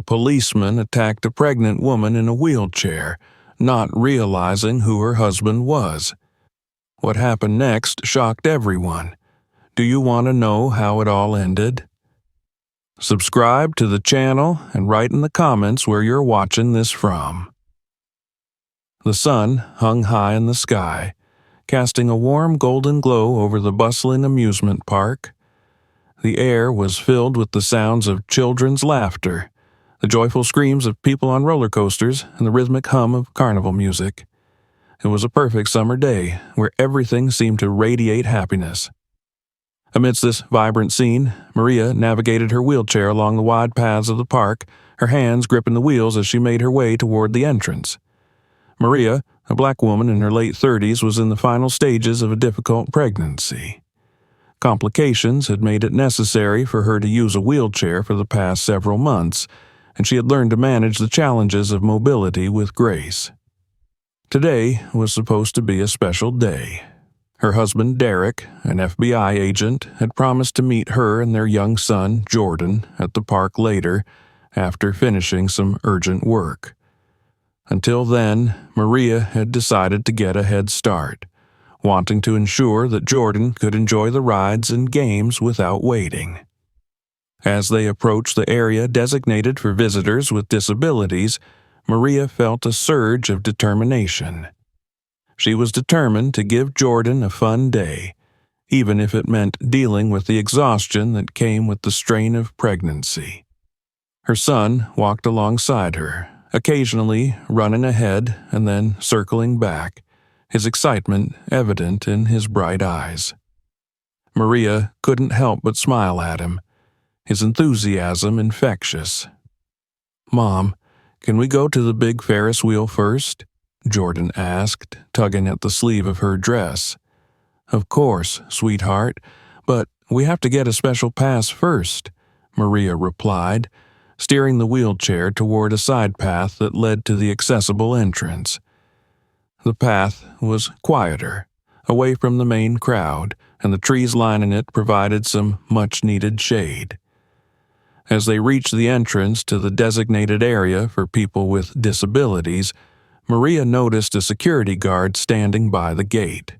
policeman attacked a pregnant woman in a wheelchair, not realizing who her husband was. What happened next shocked everyone. Do you want to know how it all ended? Subscribe to the channel and write in the comments where you're watching this from. The sun hung high in the sky, casting a warm golden glow over the bustling amusement park. The air was filled with the sounds of children's laughter, the joyful screams of people on roller coasters, and the rhythmic hum of carnival music. It was a perfect summer day where everything seemed to radiate happiness. Amidst this vibrant scene, Maria navigated her wheelchair along the wide paths of the park, her hands gripping the wheels as she made her way toward the entrance. Maria, a black woman in her late 30s, was in the final stages of a difficult pregnancy. Complications had made it necessary for her to use a wheelchair for the past several months, and she had learned to manage the challenges of mobility with grace. Today was supposed to be a special day. Her husband, Derek, an FBI agent, had promised to meet her and their young son, Jordan, at the park later, after finishing some urgent work. Until then, Maria had decided to get a head start, wanting to ensure that Jordan could enjoy the rides and games without waiting. As they approached the area designated for visitors with disabilities, Maria felt a surge of determination. She was determined to give Jordan a fun day, even if it meant dealing with the exhaustion that came with the strain of pregnancy. Her son walked alongside her, occasionally running ahead and then circling back, his excitement evident in his bright eyes. Maria couldn't help but smile at him, his enthusiasm infectious. "Mom, can we go to the big Ferris wheel first?" Jordan asked, tugging at the sleeve of her dress. "Of course, sweetheart, but we have to get a special pass first," Maria replied, steering the wheelchair toward a side path that led to the accessible entrance. The path was quieter, away from the main crowd, and the trees lining it provided some much-needed shade. As they reached the entrance to the designated area for people with disabilities, Maria noticed a security guard standing by the gate.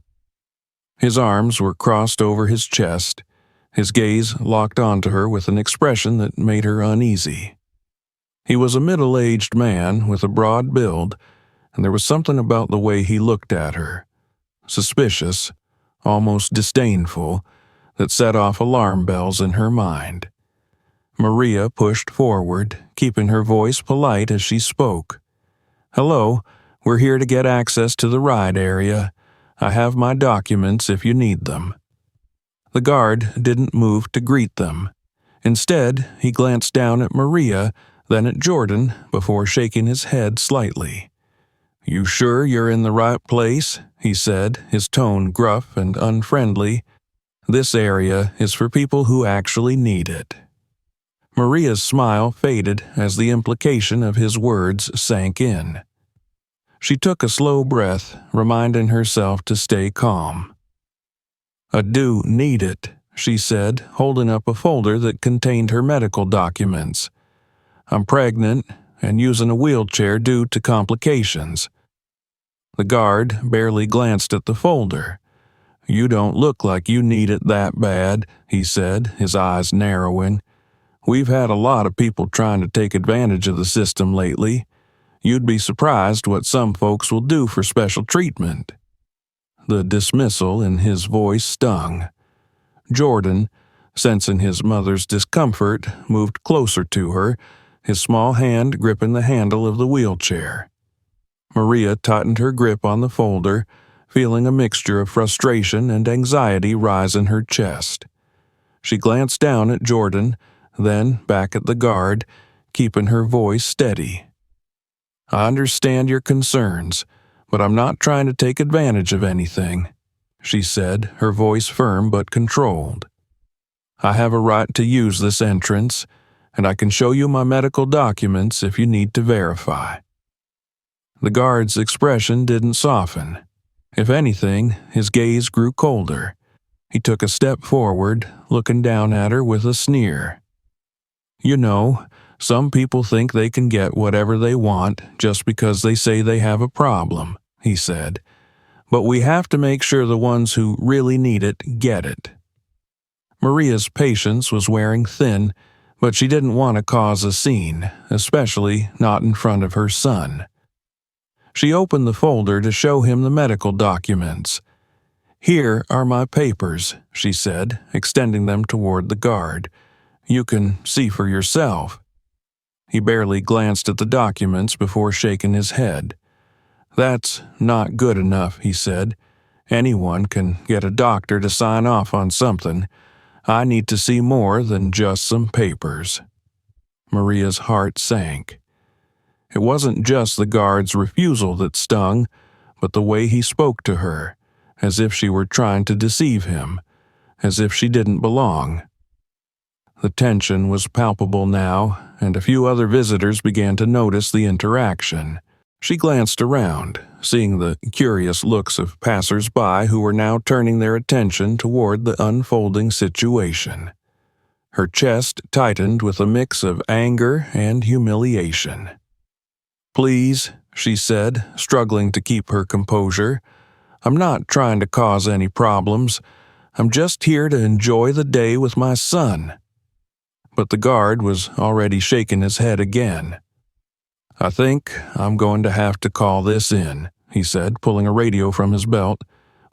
His arms were crossed over his chest, his gaze locked onto her with an expression that made her uneasy. He was a middle-aged man with a broad build, and there was something about the way he looked at her, suspicious, almost disdainful, that set off alarm bells in her mind. Maria pushed forward, keeping her voice polite as she spoke. "Hello, we're here to get access to the ride area. I have my documents if you need them." The guard didn't move to greet them. Instead, he glanced down at Maria, then at Jordan, before shaking his head slightly. "You sure you're in the right place?" he said, his tone gruff and unfriendly. "This area is for people who actually need it." Maria's smile faded as the implication of his words sank in. She took a slow breath, reminding herself to stay calm. "I do need it," she said, holding up a folder that contained her medical documents. "I'm pregnant and using a wheelchair due to complications." The guard barely glanced at the folder. "You don't look like you need it that bad," he said, his eyes narrowing. "We've had a lot of people trying to take advantage of the system lately. You'd be surprised what some folks will do for special treatment." The dismissal in his voice stung. Jordan, sensing his mother's discomfort, moved closer to her, his small hand gripping the handle of the wheelchair. Maria tightened her grip on the folder, feeling a mixture of frustration and anxiety rise in her chest. She glanced down at Jordan, then back at the guard, keeping her voice steady. "I understand your concerns, but I'm not trying to take advantage of anything," she said, her voice firm but controlled. "I have a right to use this entrance, and I can show you my medical documents if you need to verify." The guard's expression didn't soften. If anything, his gaze grew colder. He took a step forward, looking down at her with a sneer. "You know, Some people think they can get whatever they want just because they say they have a problem, he said. But we have to make sure the ones who really need it get it. Maria's patience was wearing thin, but she didn't want to cause a scene, especially not in front of her son. She opened the folder to show him the medical documents. "Here are my papers," she said, extending them toward the guard. "You can see for yourself." He barely glanced at the documents before shaking his head. "That's not good enough," he said. "Anyone can get a doctor to sign off on something. I need to see more than just some papers." Maria's heart sank. It wasn't just the guard's refusal that stung, but the way he spoke to her, as if she were trying to deceive him, as if she didn't belong. The tension was palpable now, and a few other visitors began to notice the interaction. She glanced around, seeing the curious looks of passers-by who were now turning their attention toward the unfolding situation. Her chest tightened with a mix of anger and humiliation. "Please," she said, struggling to keep her composure. "I'm not trying to cause any problems. I'm just here to enjoy the day with my son." But the guard was already shaking his head again. "I think I'm going to have to call this in," he said, pulling a radio from his belt.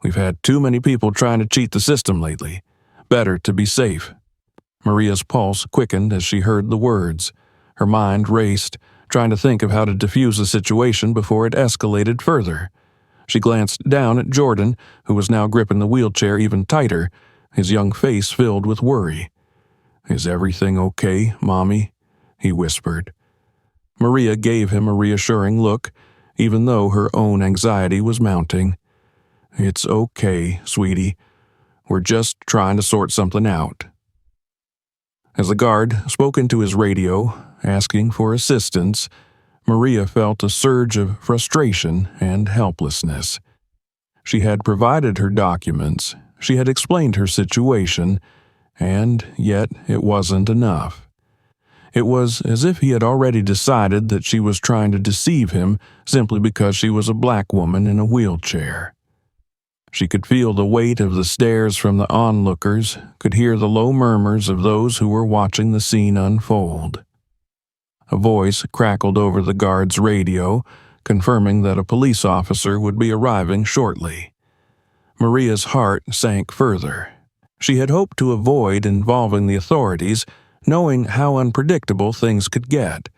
"We've had too many people trying to cheat the system lately. Better to be safe." Maria's pulse quickened as she heard the words. Her mind raced, trying to think of how to defuse the situation before it escalated further. She glanced down at Jordan, who was now gripping the wheelchair even tighter, his young face filled with worry. "Is everything okay, Mommy?" he whispered. Maria gave him a reassuring look, even though her own anxiety was mounting. "It's okay, sweetie. We're just trying to sort something out." As the guard spoke into his radio, asking for assistance, Maria felt a surge of frustration and helplessness. She had provided her documents, she had explained her situation, and yet it wasn't enough. It was as if he had already decided that she was trying to deceive him simply because she was a black woman in a wheelchair. She could feel the weight of the stares from the onlookers, could hear the low murmurs of those who were watching the scene unfold. A voice crackled over the guard's radio, confirming that a police officer would be arriving shortly. Maria's heart sank further. She had hoped to avoid involving the authorities, knowing how unpredictable things could get.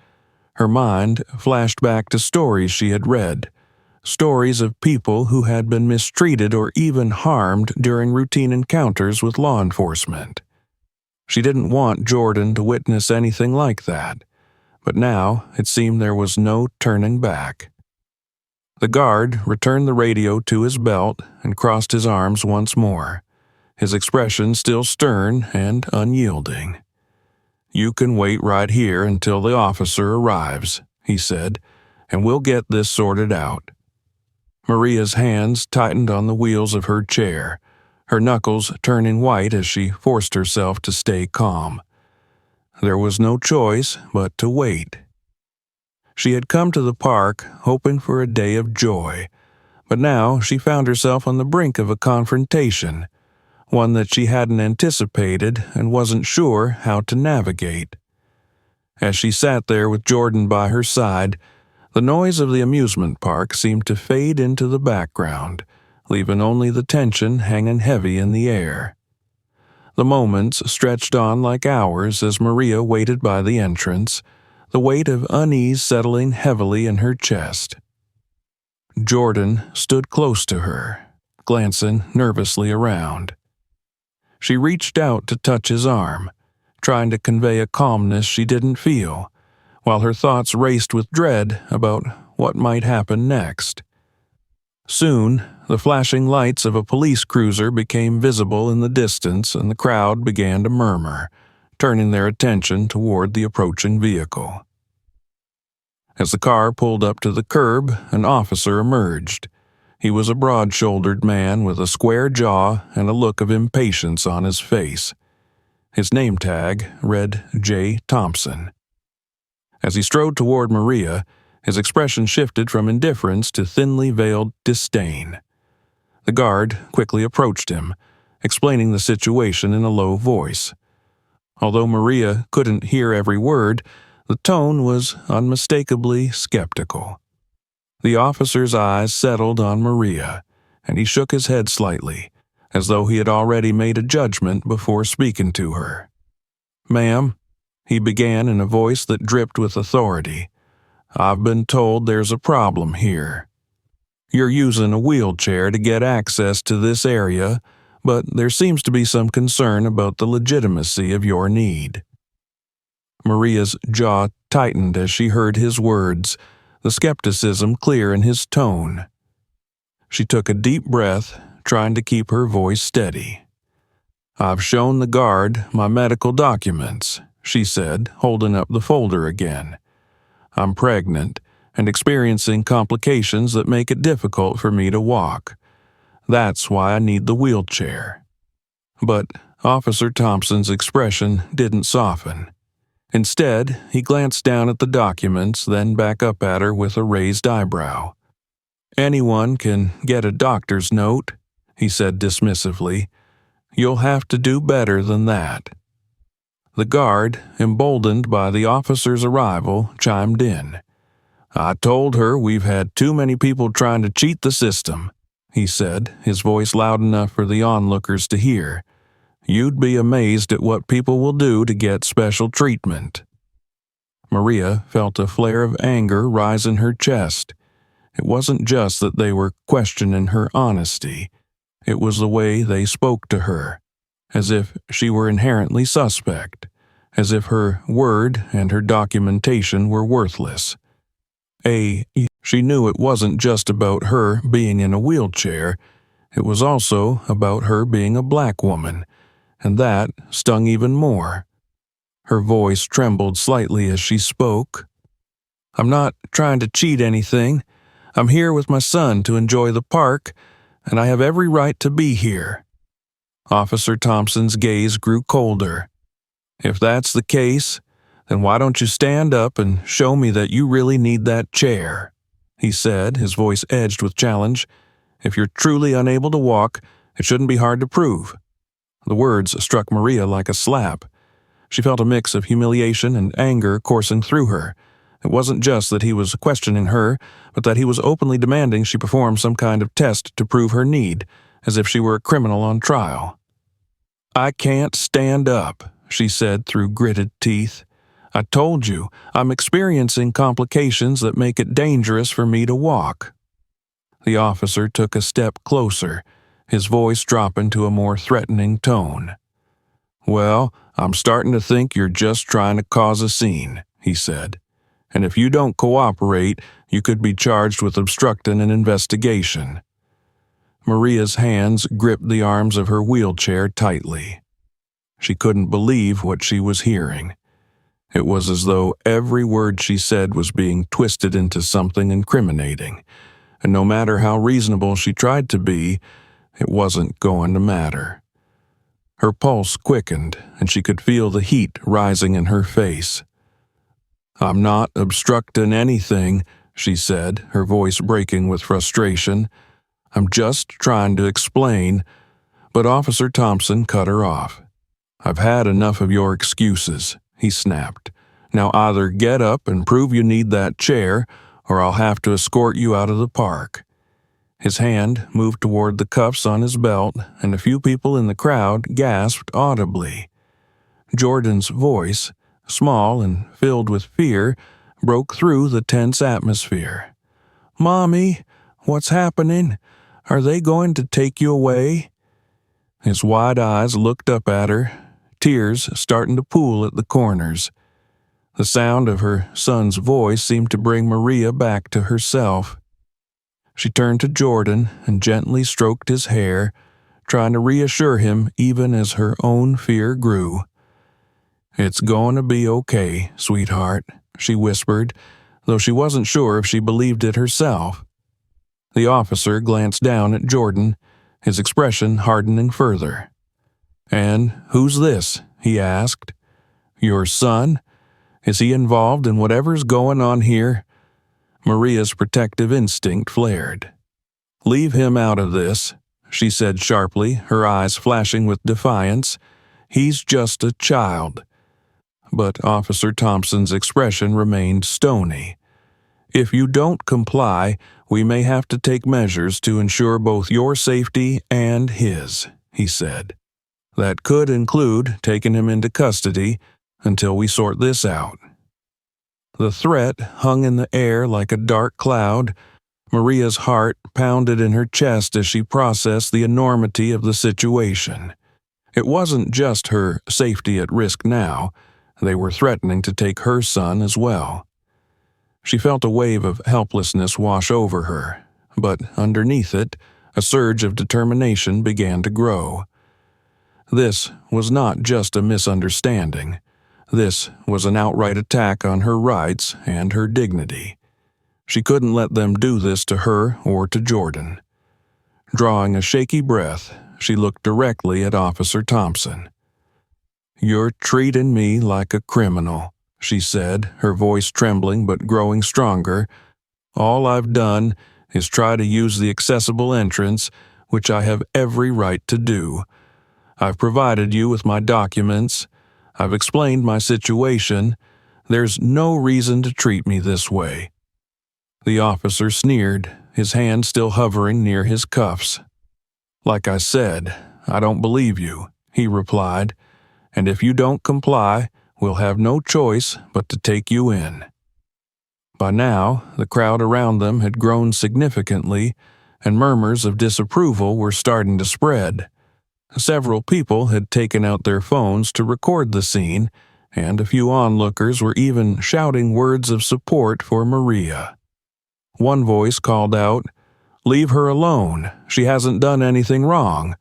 Her mind flashed back to stories she had read, stories of people who had been mistreated or even harmed during routine encounters with law enforcement. She didn't want Jordan to witness anything like that, but now it seemed there was no turning back. The guard returned the radio to his belt and crossed his arms once more, his expression still stern and unyielding. "You can wait right here until the officer arrives," he said, "and we'll get this sorted out." Maria's hands tightened on the wheels of her chair, her knuckles turning white as she forced herself to stay calm. There was no choice but to wait. She had come to the park hoping for a day of joy, but now she found herself on the brink of a confrontation, one that she hadn't anticipated and wasn't sure how to navigate. As she sat there with Jordan by her side, the noise of the amusement park seemed to fade into the background, leaving only the tension hanging heavy in the air. The moments stretched on like hours as Maria waited by the entrance, the weight of unease settling heavily in her chest. Jordan stood close to her, glancing nervously around. She reached out to touch his arm, trying to convey a calmness she didn't feel, while her thoughts raced with dread about what might happen next. Soon, the flashing lights of a police cruiser became visible in the distance and the crowd began to murmur, turning their attention toward the approaching vehicle. As the car pulled up to the curb, an officer emerged. He was a broad-shouldered man with a square jaw and a look of impatience on his face. His name tag read J. Thompson. As he strode toward Maria, his expression shifted from indifference to thinly veiled disdain. The guard quickly approached him, explaining the situation in a low voice. Although Maria couldn't hear every word, the tone was unmistakably skeptical. The officer's eyes settled on Maria, and he shook his head slightly, as though he had already made a judgment before speaking to her. "Ma'am," he began in a voice that dripped with authority, "I've been told there's a problem here. You're using a wheelchair to get access to this area, but there seems to be some concern about the legitimacy of your need." Maria's jaw tightened as she heard his words, the skepticism clear in his tone. She took a deep breath, trying to keep her voice steady. "I've shown the guard my medical documents," she said, holding up the folder again. "I'm pregnant and experiencing complications that make it difficult for me to walk. That's why I need the wheelchair." But Officer Thompson's expression didn't soften. Instead, he glanced down at the documents, then back up at her with a raised eyebrow. "Anyone can get a doctor's note," he said dismissively. "You'll have to do better than that." The guard, emboldened by the officer's arrival, chimed in. "I told her we've had too many people trying to cheat the system," he said, his voice loud enough for the onlookers to hear. "You'd be amazed at what people will do to get special treatment." Maria felt a flare of anger rise in her chest. It wasn't just that they were questioning her honesty. It was the way they spoke to her, as if she were inherently suspect, as if her word and her documentation were worthless. She knew it wasn't just about her being in a wheelchair. It was also about her being a black woman, and that stung even more. Her voice trembled slightly as she spoke. "I'm not trying to cheat anything. I'm here with my son to enjoy the park, and I have every right to be here." Officer Thompson's gaze grew colder. "If that's the case, then why don't you stand up and show me that you really need that chair?" he said, his voice edged with challenge. "If you're truly unable to walk, it shouldn't be hard to prove." The words struck Maria like a slap. She felt a mix of humiliation and anger coursing through her. It wasn't just that he was questioning her, but that he was openly demanding she perform some kind of test to prove her need, as if she were a criminal on trial. "I can't stand up," she said through gritted teeth. "I told you, I'm experiencing complications that make it dangerous for me to walk." The officer took a step closer, his voice dropping to a more threatening tone. "Well, I'm starting to think you're just trying to cause a scene," he said. "And if you don't cooperate, you could be charged with obstructing an investigation." Maria's hands gripped the arms of her wheelchair tightly. She couldn't believe what she was hearing. It was as though every word she said was being twisted into something incriminating, and no matter how reasonable she tried to be, it wasn't going to matter. Her pulse quickened, and she could feel the heat rising in her face. "I'm not obstructing anything," she said, her voice breaking with frustration. "I'm just trying to explain," but Officer Thompson cut her off. "I've had enough of your excuses," he snapped. "Now either get up and prove you need that chair, or I'll have to escort you out of the park." His hand moved toward the cuffs on his belt, and a few people in the crowd gasped audibly. Jordan's voice, small and filled with fear, broke through the tense atmosphere. "Mommy, what's happening? Are they going to take you away?" His wide eyes looked up at her, tears starting to pool at the corners. The sound of her son's voice seemed to bring Maria back to herself. She turned to Jordan and gently stroked his hair, trying to reassure him even as her own fear grew. "It's going to be okay, sweetheart," she whispered, though she wasn't sure if she believed it herself. The officer glanced down at Jordan, his expression hardening further. "And who's this?" he asked. "Your son?" Is he involved in whatever's going on here? Maria's protective instinct flared. "Leave him out of this," she said sharply, her eyes flashing with defiance. "He's just a child." But Officer Thompson's expression remained stony. "If you don't comply, we may have to take measures to ensure both your safety and his," he said. "That could include taking him into custody until we sort this out." The threat hung in the air like a dark cloud. Maria's heart pounded in her chest as she processed the enormity of the situation. It wasn't just her safety at risk now. They were threatening to take her son as well. She felt a wave of helplessness wash over her, but underneath it, a surge of determination began to grow. This was not just a misunderstanding. This was an outright attack on her rights and her dignity. She couldn't let them do this to her or to Jordan. Drawing a shaky breath, she looked directly at Officer Thompson. "You're treating me like a criminal," she said, her voice trembling but growing stronger. "All I've done is try to use the accessible entrance, which I have every right to do. I've provided you with my documents. I've explained my situation. There's no reason to treat me this way." The officer sneered, his hand still hovering near his cuffs. "Like I said, I don't believe you," he replied, "and if you don't comply, we'll have no choice but to take you in." By now, the crowd around them had grown significantly, and murmurs of disapproval were starting to spread. Several people had taken out their phones to record the scene, and a few onlookers were even shouting words of support for Maria. One voice called out, "Leave her alone. She hasn't done anything wrong."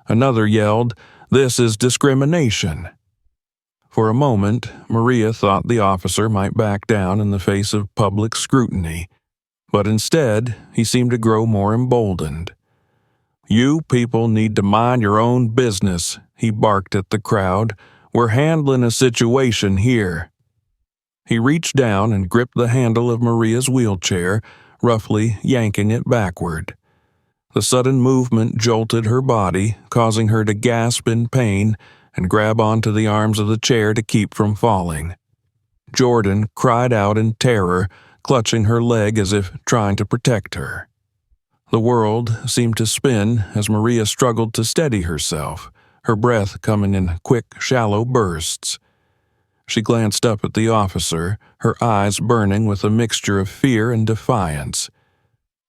Another yelled, "This is discrimination." For a moment, Maria thought the officer might back down in the face of public scrutiny, but instead, he seemed to grow more emboldened. "You people need to mind your own business," he barked at the crowd. "We're handling a situation here." He reached down and gripped the handle of Maria's wheelchair, roughly yanking it backward. The sudden movement jolted her body, causing her to gasp in pain and grab onto the arms of the chair to keep from falling. Jordan cried out in terror, clutching her leg as if trying to protect her. The world seemed to spin as Maria struggled to steady herself, her breath coming in quick, shallow bursts. She glanced up at the officer, her eyes burning with a mixture of fear and defiance.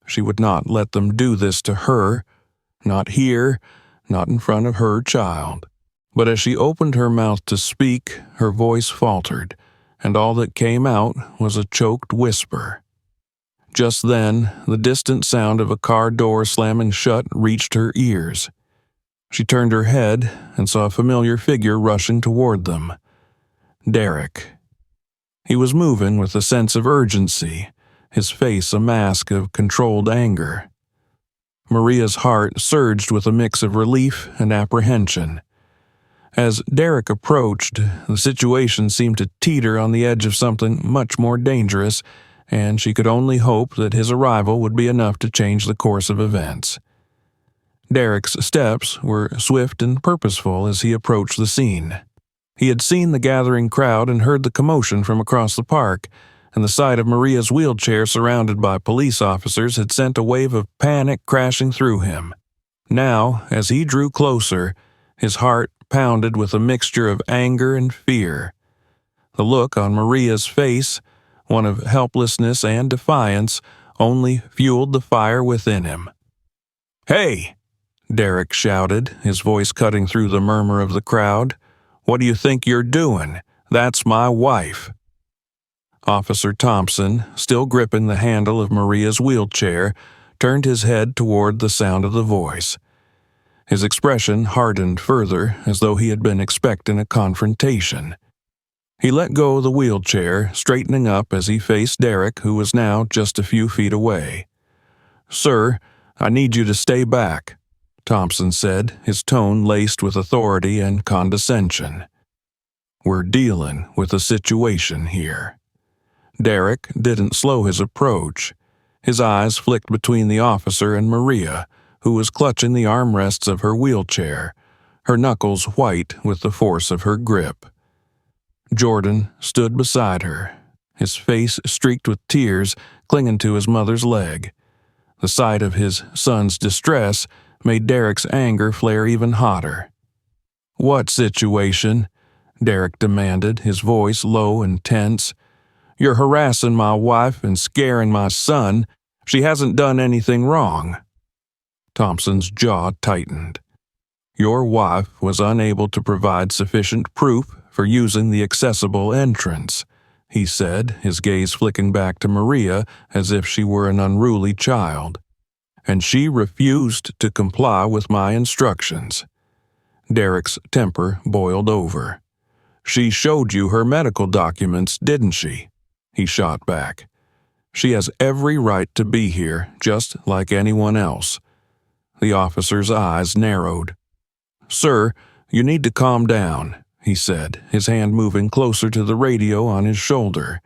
She would not let them do this to her, not here, not in front of her child. But as she opened her mouth to speak, her voice faltered, and all that came out was a choked whisper. Just then, the distant sound of a car door slamming shut reached her ears. She turned her head and saw a familiar figure rushing toward them. Derek. He was moving with a sense of urgency, his face a mask of controlled anger. Maria's heart surged with a mix of relief and apprehension. As Derek approached, the situation seemed to teeter on the edge of something much more dangerous, and she could only hope that his arrival would be enough to change the course of events. Derek's steps were swift and purposeful as he approached the scene. He had seen the gathering crowd and heard the commotion from across the park, and the sight of Maria's wheelchair surrounded by police officers had sent a wave of panic crashing through him. Now, as he drew closer, his heart pounded with a mixture of anger and fear. The look on Maria's face, one of helplessness and defiance, only fueled the fire within him. "Hey!" Derek shouted, his voice cutting through the murmur of the crowd. "What do you think you're doing? That's my wife." Officer Thompson, still gripping the handle of Maria's wheelchair, turned his head toward the sound of the voice. His expression hardened further, as though he had been expecting a confrontation. He let go of the wheelchair, straightening up as he faced Derek, who was now just a few feet away. "Sir, I need you to stay back," Thompson said, his tone laced with authority and condescension. We're dealing with a situation here." Derek didn't slow his approach. His eyes flicked between the officer and Maria, who was clutching the armrests of her wheelchair, her knuckles white with the force of her grip. Jordan stood beside her, his face streaked with tears, clinging to his mother's leg. The sight of his son's distress made Derek's anger flare even hotter. "What situation?" Derek demanded, his voice low and tense. "You're harassing my wife and scaring my son. She hasn't done anything wrong." Thompson's jaw tightened. "Your wife was unable to provide sufficient proof for using the accessible entrance," he said, his gaze flicking back to Maria as if she were an unruly child. "And she refused to comply with my instructions." Derek's temper boiled over. "She showed you her medical documents, didn't she?" he shot back. "She has every right to be here, just like anyone else." The officer's eyes narrowed. "Sir, you need to calm down," he said, his hand moving closer to the radio on his shoulder.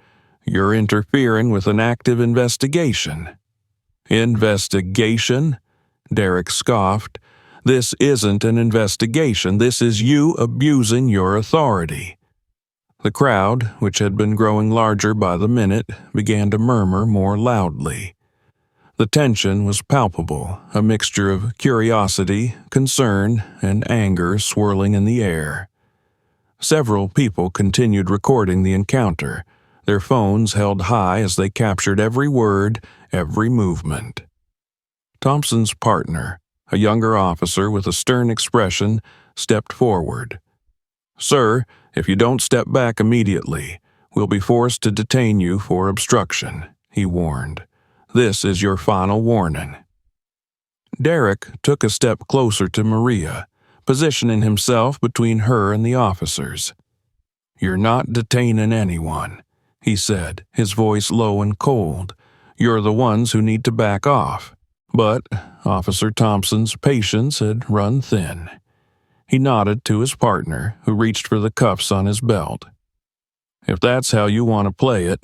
"You're interfering with an active investigation." "Investigation?" Derek scoffed. "This isn't an investigation. This is you abusing your authority." The crowd, which had been growing larger by the minute, began to murmur more loudly. The tension was palpable, a mixture of curiosity, concern, and anger swirling in the air. Several people continued recording the encounter, their phones held high as they captured every word, every movement. Thompson's partner, a younger officer with a stern expression, stepped forward. "Sir, if you don't step back immediately, we'll be forced to detain you for obstruction," he warned. "This is your final warning." Derek took a step closer to Maria, positioning himself between her and the officers. "You're not detaining anyone," he said, his voice low and cold. "You're the ones who need to back off." But Officer Thompson's patience had run thin. He nodded to his partner, who reached for the cuffs on his belt. "If that's how you want to play it,"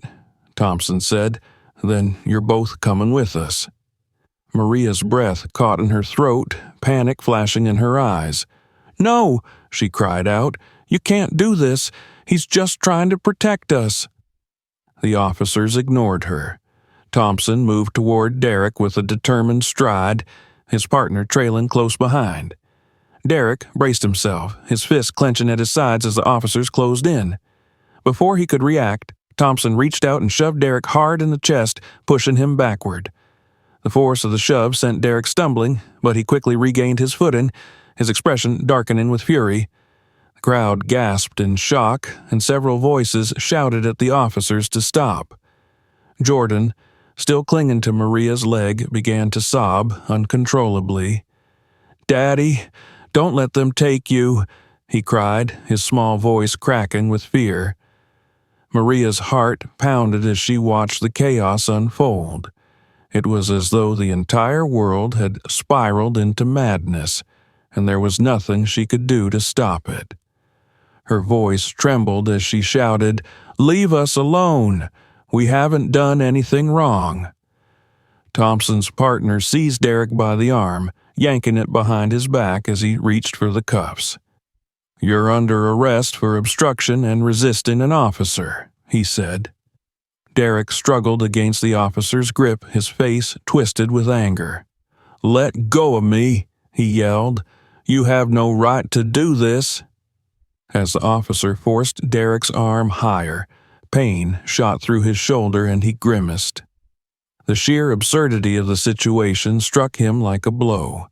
Thompson said, "then you're both coming with us." Maria's breath caught in her throat, panic flashing in her eyes. "No!" she cried out. "You can't do this. He's just trying to protect us." The officers ignored her. Thompson moved toward Derek with a determined stride, his partner trailing close behind. Derek braced himself, his fists clenching at his sides as the officers closed in. Before he could react, Thompson reached out and shoved Derek hard in the chest, pushing him backward. The force of the shove sent Derek stumbling, but he quickly regained his footing, his expression darkening with fury. The crowd gasped in shock, and several voices shouted at the officers to stop. Jordan, still clinging to Maria's leg, began to sob uncontrollably. "Daddy, don't let them take you," he cried, his small voice cracking with fear. Maria's heart pounded as she watched the chaos unfold. It was as though the entire world had spiraled into madness, and there was nothing she could do to stop it. Her voice trembled as she shouted, "Leave us alone! We haven't done anything wrong." Thompson's partner seized Derek by the arm, yanking it behind his back as he reached for the cuffs. "You're under arrest for obstruction and resisting an officer," he said. Derek struggled against the officer's grip, his face twisted with anger. "Let go of me," he yelled. "You have no right to do this." As the officer forced Derek's arm higher, pain shot through his shoulder and he grimaced. The sheer absurdity of the situation struck him like a blow.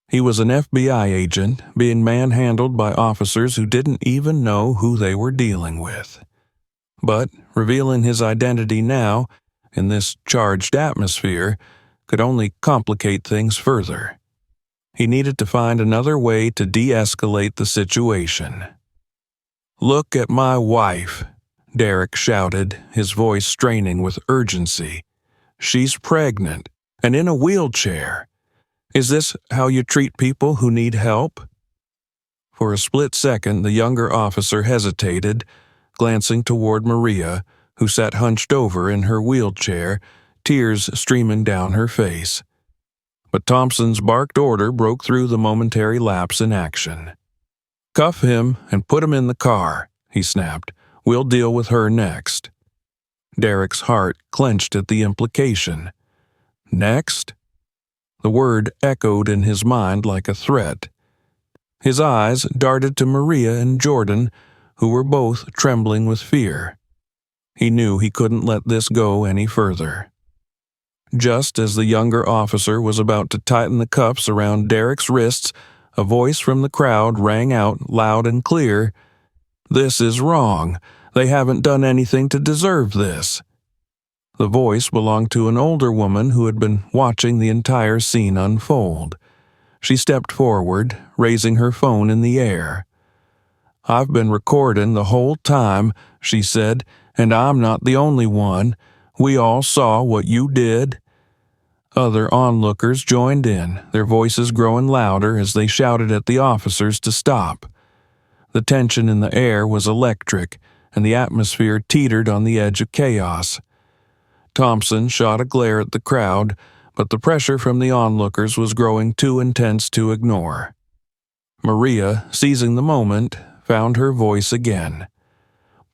He was an FBI agent being manhandled by officers who didn't even know who they were dealing with. But revealing his identity now, in this charged atmosphere, could only complicate things further. He needed to find another way to de-escalate the situation. "Look at my wife," Derek shouted, his voice straining with urgency. "She's pregnant and in a wheelchair. Is this how you treat people who need help?" For a split second, the younger officer hesitated, glancing toward Maria, who sat hunched over in her wheelchair, tears streaming down her face. But Thompson's barked order broke through the momentary lapse in action. "Cuff him and put him in the car," he snapped. "We'll deal with her next." Derek's heart clenched at the implication. Next? The word echoed in his mind like a threat. His eyes darted to Maria and Jordan, who were both trembling with fear. He knew he couldn't let this go any further. Just as the younger officer was about to tighten the cuffs around Derek's wrists, a voice from the crowd rang out loud and clear, "This is wrong. They haven't done anything to deserve this." The voice belonged to an older woman who had been watching the entire scene unfold. She stepped forward, raising her phone in the air. "I've been recording the whole time," she said, "and I'm not the only one. We all saw what you did." Other onlookers joined in, their voices growing louder as they shouted at the officers to stop. The tension in the air was electric, and the atmosphere teetered on the edge of chaos. Thompson shot a glare at the crowd, but the pressure from the onlookers was growing too intense to ignore. Maria, seizing the moment, found her voice again.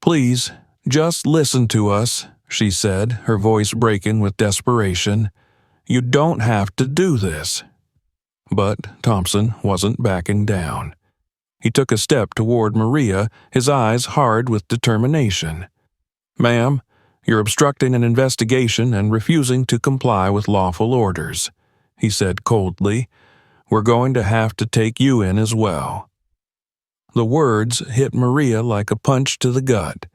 "Please, just listen to us," she said, her voice breaking with desperation. "You don't have to do this." But Thompson wasn't backing down. He took a step toward Maria, his eyes hard with determination. "Ma'am, you're obstructing an investigation and refusing to comply with lawful orders," he said coldly. "We're going to have to take you in as well." The words hit Maria like a punch to the gut.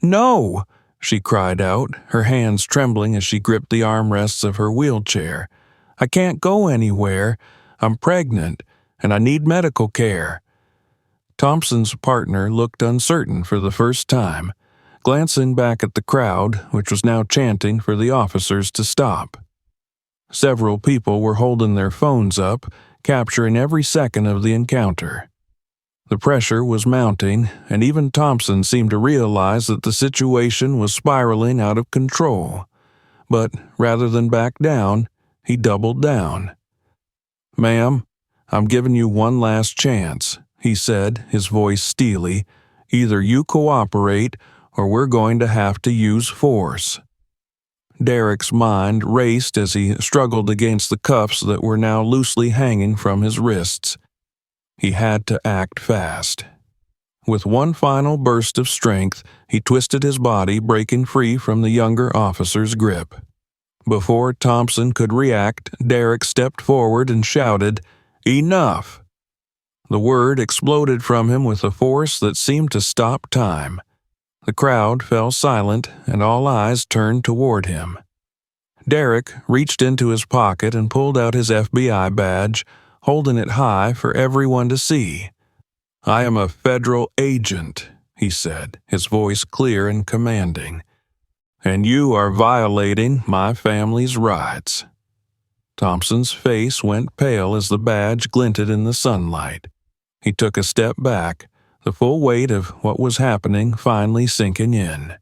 "No!" she cried out, her hands trembling as she gripped the armrests of her wheelchair. "I can't go anywhere. I'm pregnant, and I need medical care." Thompson's partner looked uncertain for the first time, glancing back at the crowd, which was now chanting for the officers to stop. Several people were holding their phones up, capturing every second of the encounter. The pressure was mounting, and even Thompson seemed to realize that the situation was spiraling out of control. But rather than back down, he doubled down. "Ma'am, I'm giving you one last chance," he said, his voice steely. "Either you cooperate, or we're going to have to use force." Derek's mind raced as he struggled against the cuffs that were now loosely hanging from his wrists. He had to act fast. With one final burst of strength, he twisted his body, breaking free from the younger officer's grip. Before Thompson could react, Derek stepped forward and shouted, "Enough!" The word exploded from him with a force that seemed to stop time. The crowd fell silent, and all eyes turned toward him. Derek reached into his pocket and pulled out his FBI badge, holding it high for everyone to see. "I am a federal agent," he said, his voice clear and commanding. "And you are violating my family's rights." Thompson's face went pale as the badge glinted in the sunlight. He took a step back, the full weight of what was happening finally sinking in.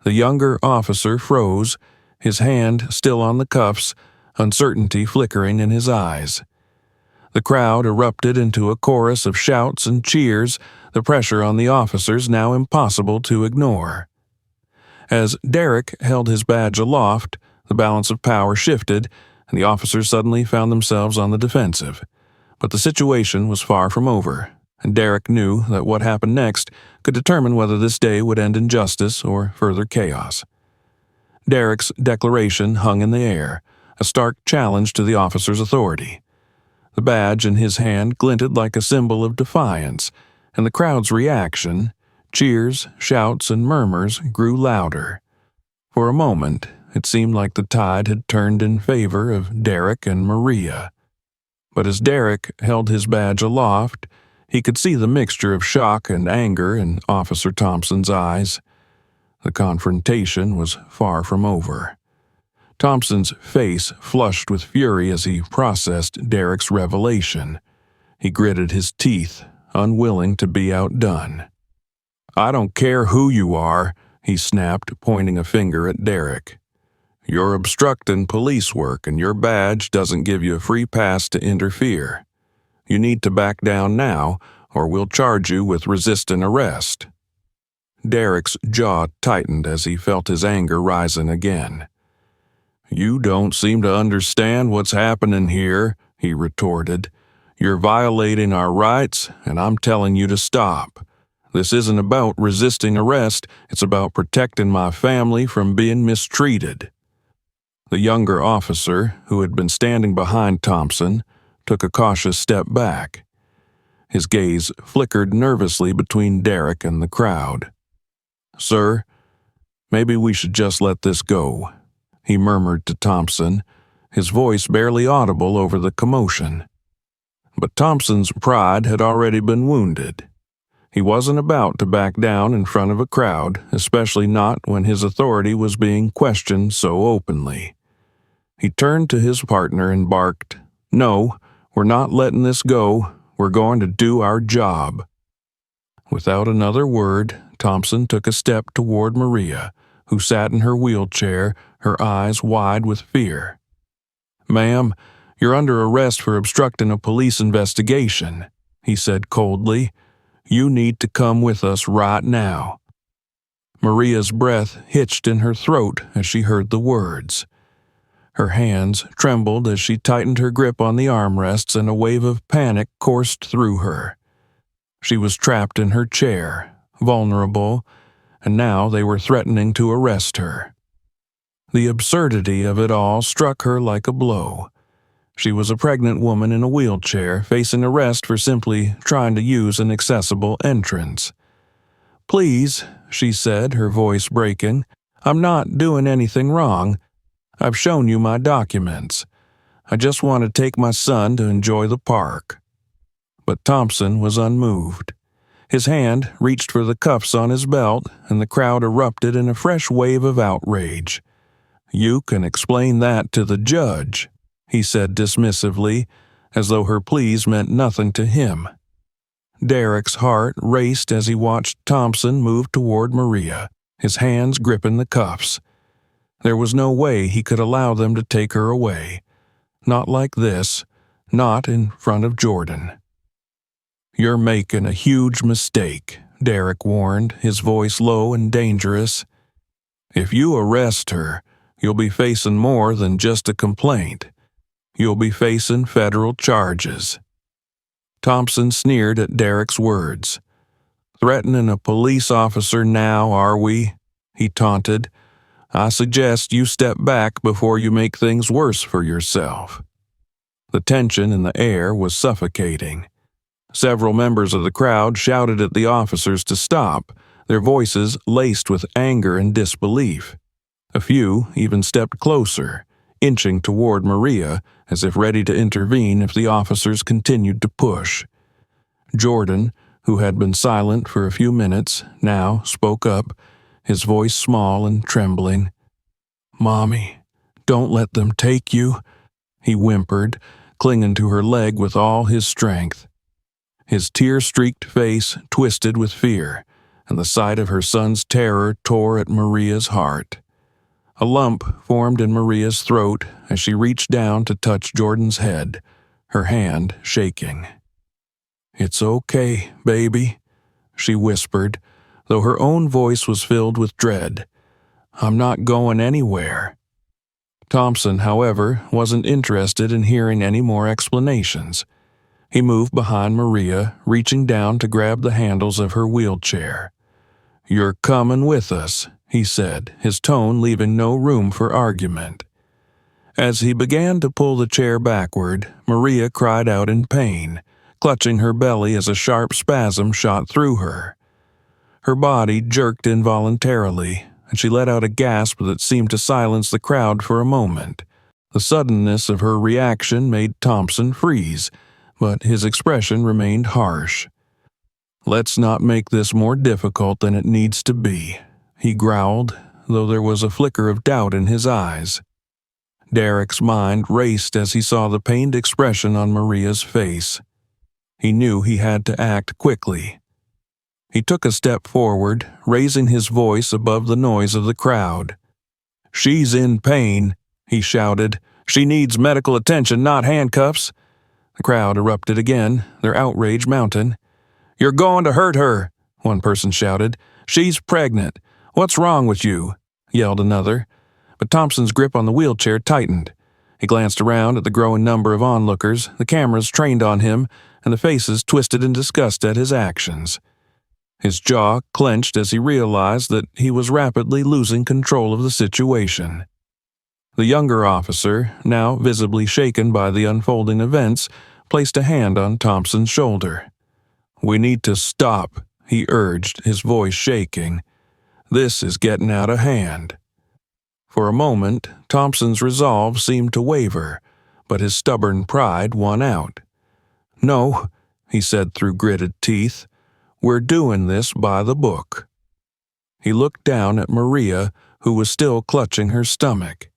The younger officer froze, his hand still on the cuffs, uncertainty flickering in his eyes. The crowd erupted into a chorus of shouts and cheers, the pressure on the officers now impossible to ignore. As Derek held his badge aloft, the balance of power shifted, and the officers suddenly found themselves on the defensive. But the situation was far from over, and Derek knew that what happened next could determine whether this day would end in justice or further chaos. Derek's declaration hung in the air, a stark challenge to the officer's authority. The badge in his hand glinted like a symbol of defiance, and the crowd's reaction, cheers, shouts, and murmurs, grew louder. For a moment, it seemed like the tide had turned in favor of Derek and Maria. But as Derek held his badge aloft, he could see the mixture of shock and anger in Officer Thompson's eyes. The confrontation was far from over. Thompson's face flushed with fury as he processed Derek's revelation. He gritted his teeth, unwilling to be outdone. "I don't care who you are," he snapped, pointing a finger at Derek. "You're obstructing police work, and your badge doesn't give you a free pass to interfere. You need to back down now, or we'll charge you with resisting arrest." Derek's jaw tightened as he felt his anger rising again. "You don't seem to understand what's happening here," he retorted. "You're violating our rights, and I'm telling you to stop. This isn't about resisting arrest, it's about protecting my family from being mistreated." The younger officer, who had been standing behind Thompson, took a cautious step back. His gaze flickered nervously between Derek and the crowd. "Sir, maybe we should just let this go," he murmured to Thompson, his voice barely audible over the commotion. But Thompson's pride had already been wounded. He wasn't about to back down in front of a crowd, especially not when his authority was being questioned so openly. He turned to his partner and barked, "No, we're not letting this go. We're going to do our job." Without another word, Thompson took a step toward Maria, who sat in her wheelchair, her eyes wide with fear. "Ma'am, you're under arrest for obstructing a police investigation," he said coldly. "You need to come with us right now." Maria's breath hitched in her throat as she heard the words. Her hands trembled as she tightened her grip on the armrests, and a wave of panic coursed through her. She was trapped in her chair, vulnerable, and now they were threatening to arrest her. The absurdity of it all struck her like a blow. She was a pregnant woman in a wheelchair, facing arrest for simply trying to use an accessible entrance. "Please," she said, her voice breaking, "I'm not doing anything wrong. I've shown you my documents. I just want to take my son to enjoy the park." But Thompson was unmoved. His hand reached for the cuffs on his belt, and the crowd erupted in a fresh wave of outrage. "You can explain that to the judge," he said dismissively, as though her pleas meant nothing to him. Derek's heart raced as he watched Thompson move toward Maria, his hands gripping the cuffs. There was no way he could allow them to take her away. Not like this, not in front of Jordan. "You're making a huge mistake," Derek warned, his voice low and dangerous. "If you arrest her, you'll be facing more than just a complaint. You'll be facing federal charges." Thompson sneered at Derek's words. "Threatening a police officer now, are we?" he taunted. "I suggest you step back before you make things worse for yourself." The tension in the air was suffocating. Several members of the crowd shouted at the officers to stop, their voices laced with anger and disbelief. A few even stepped closer, inching toward Maria as if ready to intervene if the officers continued to push. Jordan, who had been silent for a few minutes, now spoke up, his voice small and trembling. "Mommy, don't let them take you," he whimpered, clinging to her leg with all his strength. His tear-streaked face twisted with fear, and the sight of her son's terror tore at Maria's heart. A lump formed in Maria's throat as she reached down to touch Jordan's head, her hand shaking. "It's okay, baby," she whispered, though her own voice was filled with dread. "I'm not going anywhere." Thompson, however, wasn't interested in hearing any more explanations. He moved behind Maria, reaching down to grab the handles of her wheelchair. "You're coming with us," he said, his tone leaving no room for argument. As he began to pull the chair backward, Maria cried out in pain, clutching her belly as a sharp spasm shot through her. Her body jerked involuntarily, and she let out a gasp that seemed to silence the crowd for a moment. The suddenness of her reaction made Thompson freeze, but his expression remained harsh. "Let's not make this more difficult than it needs to be," he growled, though there was a flicker of doubt in his eyes. Derek's mind raced as he saw the pained expression on Maria's face. He knew he had to act quickly. He took a step forward, raising his voice above the noise of the crowd. "She's in pain," he shouted. "She needs medical attention, not handcuffs." The crowd erupted again, their outrage mounting. "You're going to hurt her," one person shouted. "She's pregnant. What's wrong with you?" yelled another. But Thompson's grip on the wheelchair tightened. He glanced around at the growing number of onlookers, the cameras trained on him, and the faces twisted in disgust at his actions. His jaw clenched as he realized that he was rapidly losing control of the situation. The younger officer, now visibly shaken by the unfolding events, placed a hand on Thompson's shoulder. "We need to stop," he urged, his voice shaking. "This is getting out of hand." For a moment, Thompson's resolve seemed to waver, but his stubborn pride won out. "No," he said through gritted teeth, "we're doing this by the book." He looked down at Maria, who was still clutching her stomach.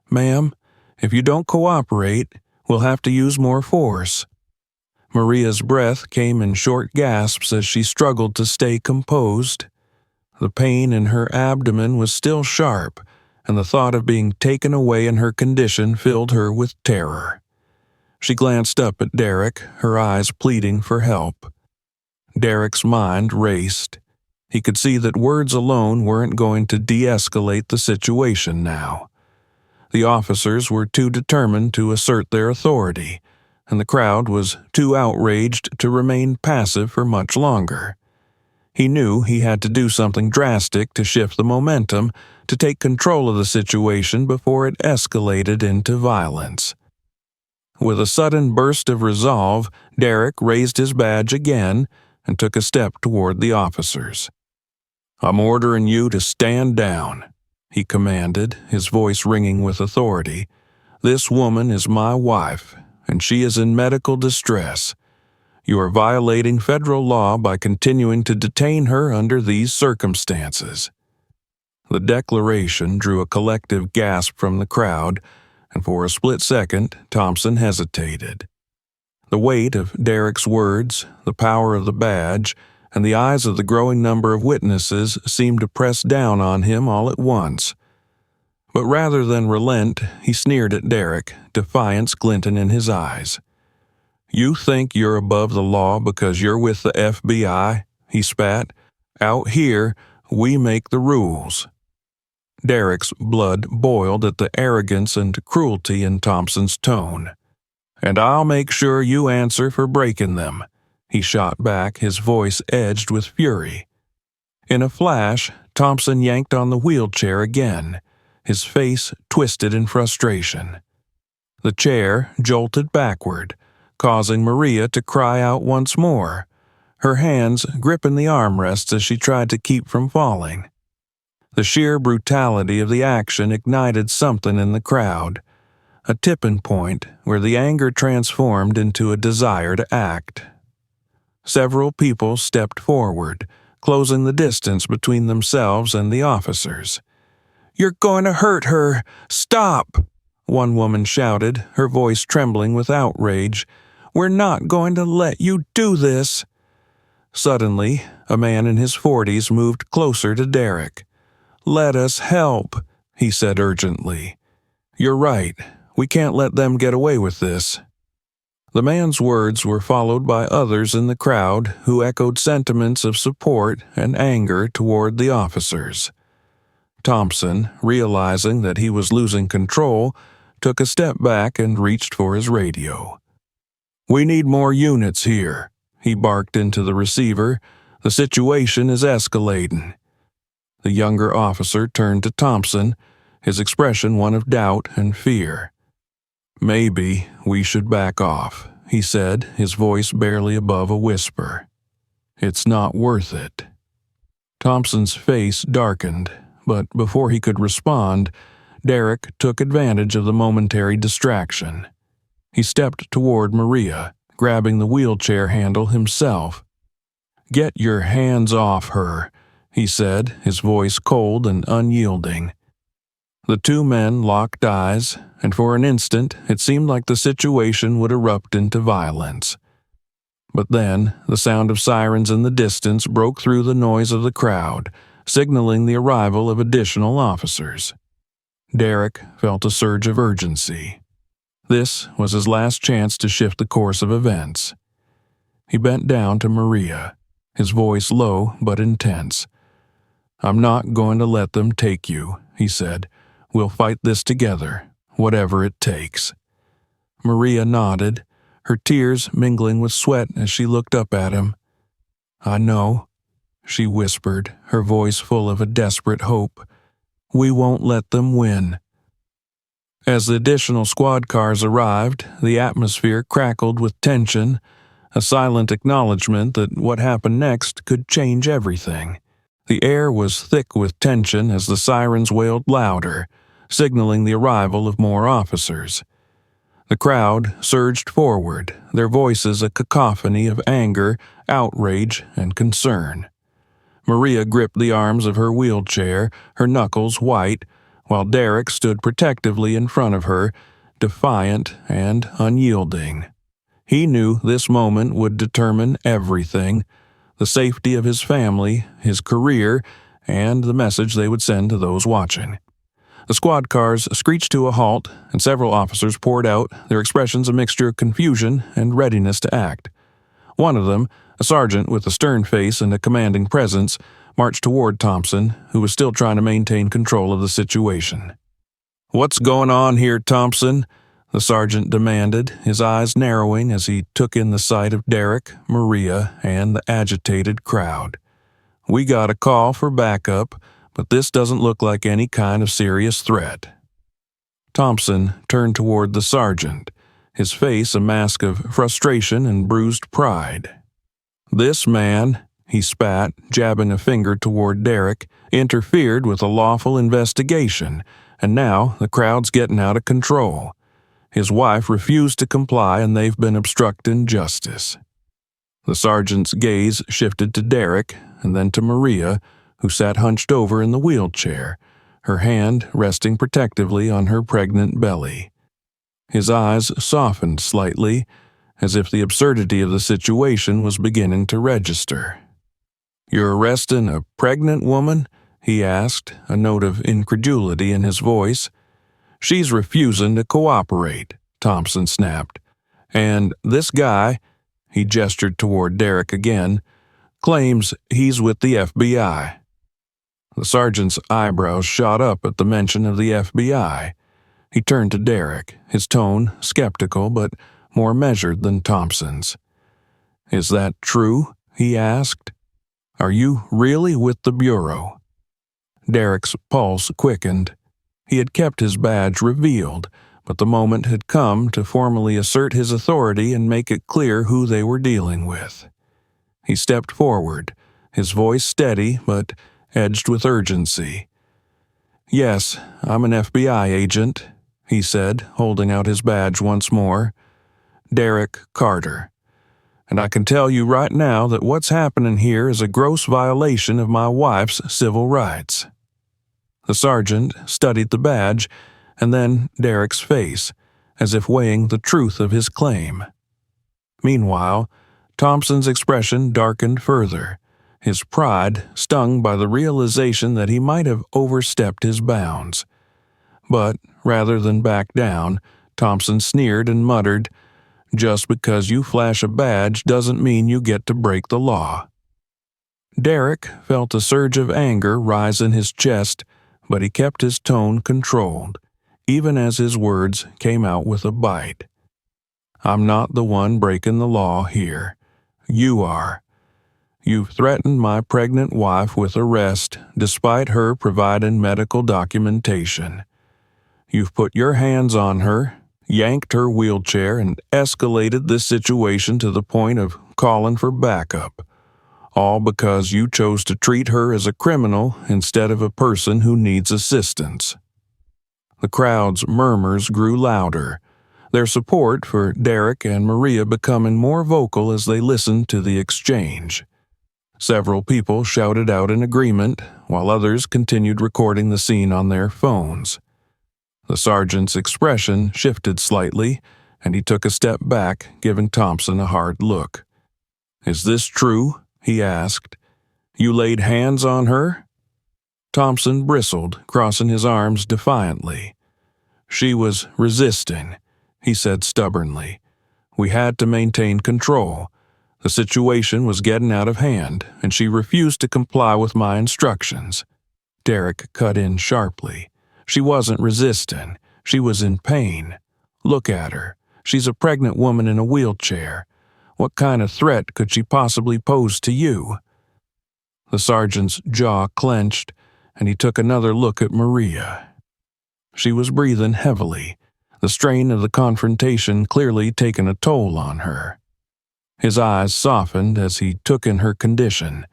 "Ma'am, if you don't cooperate, we'll have to use more force." Maria's breath came in short gasps as she struggled to stay composed. The pain in her abdomen was still sharp, and the thought of being taken away in her condition filled her with terror. She glanced up at Derek, her eyes pleading for help. Derek's mind raced. He could see that words alone weren't going to de-escalate the situation now. The officers were too determined to assert their authority, and the crowd was too outraged to remain passive for much longer. He knew he had to do something drastic to shift the momentum, to take control of the situation before it escalated into violence. With a sudden burst of resolve, Derek raised his badge again and took a step toward the officers. "I'm ordering you to stand down," he commanded, his voice ringing with authority. "This woman is my wife, and she is in medical distress. You are violating federal law by continuing to detain her under these circumstances." The declaration drew a collective gasp from the crowd, and for a split second, Thompson hesitated. The weight of Derek's words, the power of the badge, and the eyes of the growing number of witnesses seemed to press down on him all at once. But rather than relent, he sneered at Derek, defiance glinting in his eyes. "You think you're above the law because you're with the FBI?" he spat. "Out here, we make the rules." Derek's blood boiled at the arrogance and cruelty in Thompson's tone. "And I'll make sure you answer for breaking them," he shot back, his voice edged with fury. In a flash, Thompson yanked on the wheelchair again, his face twisted in frustration. The chair jolted backward, causing Maria to cry out once more, her hands gripping the armrests as she tried to keep from falling. The sheer brutality of the action ignited something in the crowd, a tipping point where the anger transformed into a desire to act. Several people stepped forward, closing the distance between themselves and the officers. "You're going to hurt her! Stop!" one woman shouted, her voice trembling with outrage. "We're not going to let you do this!" Suddenly, a man in his 40s moved closer to Derek. "Let us help," he said urgently. "You're right. We can't let them get away with this." The man's words were followed by others in the crowd who echoed sentiments of support and anger toward the officers. Thompson, realizing that he was losing control, took a step back and reached for his radio. "We need more units here," he barked into the receiver. "The situation is escalating." The younger officer turned to Thompson, his expression one of doubt and fear. "Maybe we should back off," he said, his voice barely above a whisper. "It's not worth it." Thompson's face darkened, but before he could respond, Derek took advantage of the momentary distraction. He stepped toward Maria, grabbing the wheelchair handle himself. "Get your hands off her," he said, his voice cold and unyielding. The two men locked eyes, and for an instant it seemed like the situation would erupt into violence. But then, the sound of sirens in the distance broke through the noise of the crowd, signaling the arrival of additional officers. Derek felt a surge of urgency. This was his last chance to shift the course of events. He bent down to Maria, his voice low but intense. "I'm not going to let them take you," he said. "We'll fight this together, whatever it takes." Maria nodded, her tears mingling with sweat as she looked up at him. "I know," she whispered, her voice full of a desperate hope. "We won't let them win." As the additional squad cars arrived, the atmosphere crackled with tension, a silent acknowledgement that what happened next could change everything. The air was thick with tension as the sirens wailed louder, signaling the arrival of more officers. The crowd surged forward, their voices a cacophony of anger, outrage, and concern. Maria gripped the arms of her wheelchair, her knuckles white, while Derek stood protectively in front of her, defiant and unyielding. He knew this moment would determine everything: the safety of his family, his career, and the message they would send to those watching. The squad cars screeched to a halt, and several officers poured out, their expressions a mixture of confusion and readiness to act. One of them, a sergeant with a stern face and a commanding presence, marched toward Thompson, who was still trying to maintain control of the situation. "What's going on here, Thompson?" the sergeant demanded, his eyes narrowing as he took in the sight of Derek, Maria, and the agitated crowd. "We got a call for backup, but this doesn't look like any kind of serious threat." Thompson turned toward the sergeant, his face a mask of frustration and bruised pride. "This man," he spat, jabbing a finger toward Derek, "interfered with a lawful investigation, and now the crowd's getting out of control. His wife refused to comply, and they've been obstructing justice." The sergeant's gaze shifted to Derek, and then to Maria, who sat hunched over in the wheelchair, her hand resting protectively on her pregnant belly. His eyes softened slightly, as if the absurdity of the situation was beginning to register. "You're arresting a pregnant woman?" he asked, a note of incredulity in his voice. "She's refusing to cooperate," Thompson snapped. "And this guy," he gestured toward Derek again, "claims he's with the FBI." The sergeant's eyebrows shot up at the mention of the FBI. He turned to Derek, his tone skeptical but more measured than Thompson's. "Is that true?" he asked. "Are you really with the Bureau?" Derek's pulse quickened. He had kept his badge revealed, but the moment had come to formally assert his authority and make it clear who they were dealing with. He stepped forward, his voice steady but edged with urgency. "Yes, I'm an FBI agent," he said, holding out his badge once more. "Derek Carter. And I can tell you right now that what's happening here is a gross violation of my wife's civil rights." The sergeant studied the badge and then Derek's face, as if weighing the truth of his claim. Meanwhile, Thompson's expression darkened further, his pride stung by the realization that he might have overstepped his bounds. But, rather than back down, Thompson sneered and muttered, "Just because you flash a badge doesn't mean you get to break the law." Derek felt a surge of anger rise in his chest, but he kept his tone controlled, even as his words came out with a bite. "I'm not the one breaking the law here. You are. You've threatened my pregnant wife with arrest, despite her providing medical documentation. You've put your hands on her, yanked her wheelchair, and escalated this situation to the point of calling for backup, all because you chose to treat her as a criminal instead of a person who needs assistance." The crowd's murmurs grew louder, their support for Derek and Maria becoming more vocal as they listened to the exchange. Several people shouted out in agreement, while others continued recording the scene on their phones. The sergeant's expression shifted slightly, and he took a step back, giving Thompson a hard look. "Is this true?" he asked. "You laid hands on her?" Thompson bristled, crossing his arms defiantly. "She was resisting," he said stubbornly. "We had to maintain control. The situation was getting out of hand, and she refused to comply with my instructions." Derek cut in sharply. "She wasn't resisting. She was in pain. Look at her. She's a pregnant woman in a wheelchair. What kind of threat could she possibly pose to you?" The sergeant's jaw clenched, and he took another look at Maria. She was breathing heavily, the strain of the confrontation clearly taking a toll on her. His eyes softened as he took in her condition,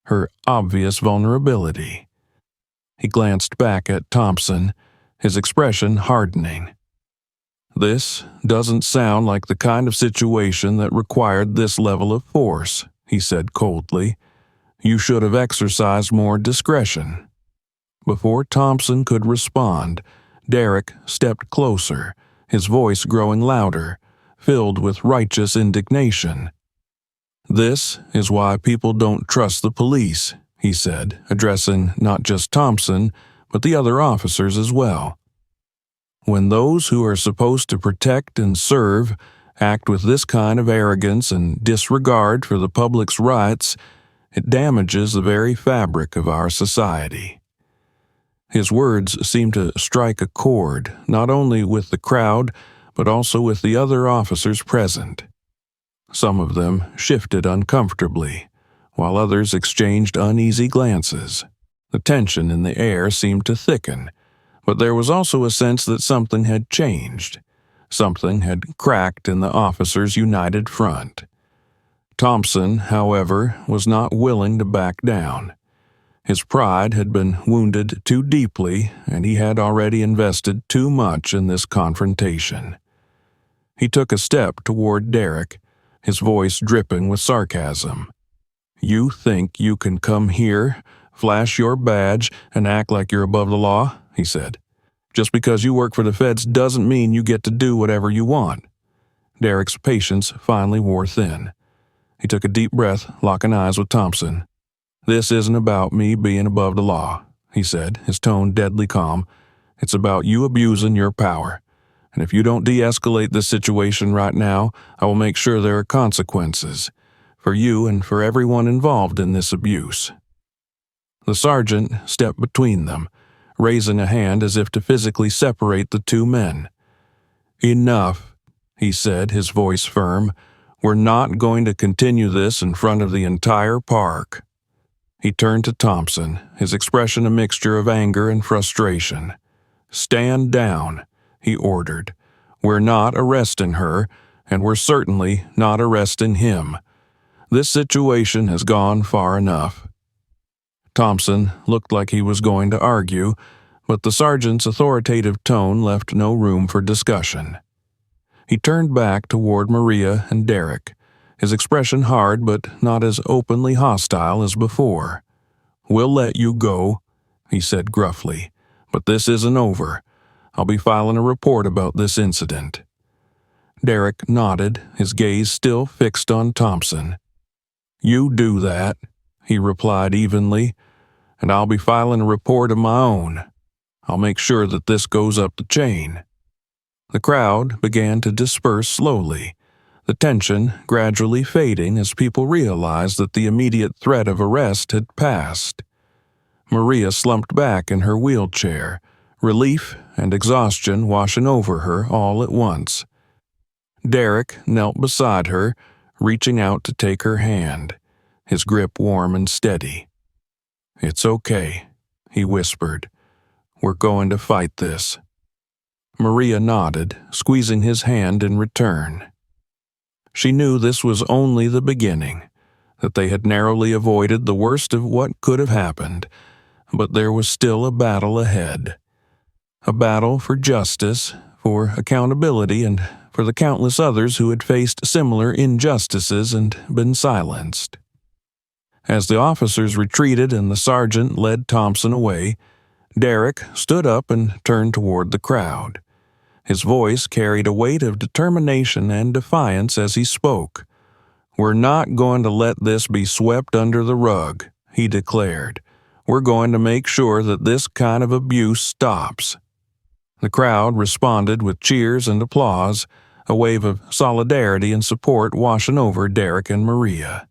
her obvious vulnerability. He glanced back at Thompson, his expression hardening. "This doesn't sound like the kind of situation that required this level of force," he said coldly. "You should have exercised more discretion." Before Thompson could respond, Derek stepped closer, his voice growing louder, filled with righteous indignation. "This is why people don't trust the police," he said, addressing not just Thompson, but the other officers as well. "When those who are supposed to protect and serve act with this kind of arrogance and disregard for the public's rights, it damages the very fabric of our society." His words seemed to strike a chord, not only with the crowd, but also with the other officers present. Some of them shifted uncomfortably, while others exchanged uneasy glances. The tension in the air seemed to thicken, but there was also a sense that something had changed. Something had cracked in the officers' united front. Thompson, however, was not willing to back down. His pride had been wounded too deeply, and he had already invested too much in this confrontation. He took a step toward Derek, his voice dripping with sarcasm. "You think you can come here, flash your badge, and act like you're above the law?" he said. "Just because you work for the feds doesn't mean you get to do whatever you want." Derek's patience finally wore thin. He took a deep breath, locking eyes with Thompson. "This isn't about me being above the law," he said, his tone deadly calm. "It's about you abusing your power. And if you don't de-escalate this situation right now, I will make sure there are consequences, for you and for everyone involved in this abuse." The sergeant stepped between them, raising a hand as if to physically separate the two men. "Enough," he said, his voice firm. "We're not going to continue this in front of the entire park." He turned to Thompson, his expression a mixture of anger and frustration. "Stand down," he ordered. "We're not arresting her, and we're certainly not arresting him. This situation has gone far enough." Thompson looked like he was going to argue, but the sergeant's authoritative tone left no room for discussion. He turned back toward Maria and Derek, his expression hard but not as openly hostile as before. "We'll let you go," he said gruffly, "but this isn't over. I'll be filing a report about this incident." Derek nodded, his gaze still fixed on Thompson. "You do that," he replied evenly, "and I'll be filing a report of my own. I'll make sure that this goes up the chain." The crowd began to disperse slowly, the tension gradually fading as people realized that the immediate threat of arrest had passed. Maria slumped back in her wheelchair, relief and exhaustion washing over her all at once. Derek knelt beside her, reaching out to take her hand, his grip warm and steady. "It's okay," he whispered. "We're going to fight this." Maria nodded, squeezing his hand in return. She knew this was only the beginning, that they had narrowly avoided the worst of what could have happened, but there was still a battle ahead. A battle for justice, for accountability, and for the countless others who had faced similar injustices and been silenced. As the officers retreated and the sergeant led Thompson away, Derek stood up and turned toward the crowd. His voice carried a weight of determination and defiance as he spoke. "We're not going to let this be swept under the rug," he declared. "We're going to make sure that this kind of abuse stops." The crowd responded with cheers and applause, a wave of solidarity and support washing over Derek and Maria.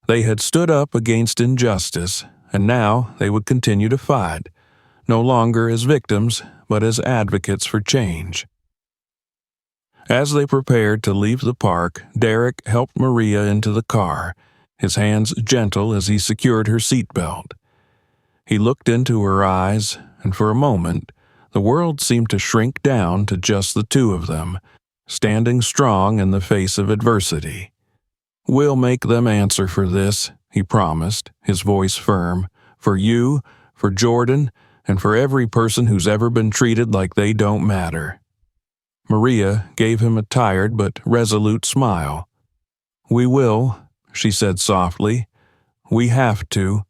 They had stood up against injustice, and now they would continue to fight, no longer as victims, but as advocates for change. As they prepared to leave the park, Derek helped Maria into the car, his hands gentle as he secured her seatbelt. He looked into her eyes, and for a moment, the world seemed to shrink down to just the two of them, standing strong in the face of adversity. "We'll make them answer for this," he promised, his voice firm, "for you, for Jordan, and for every person who's ever been treated like they don't matter." Maria gave him a tired but resolute smile. "We will," she said softly. "We have to."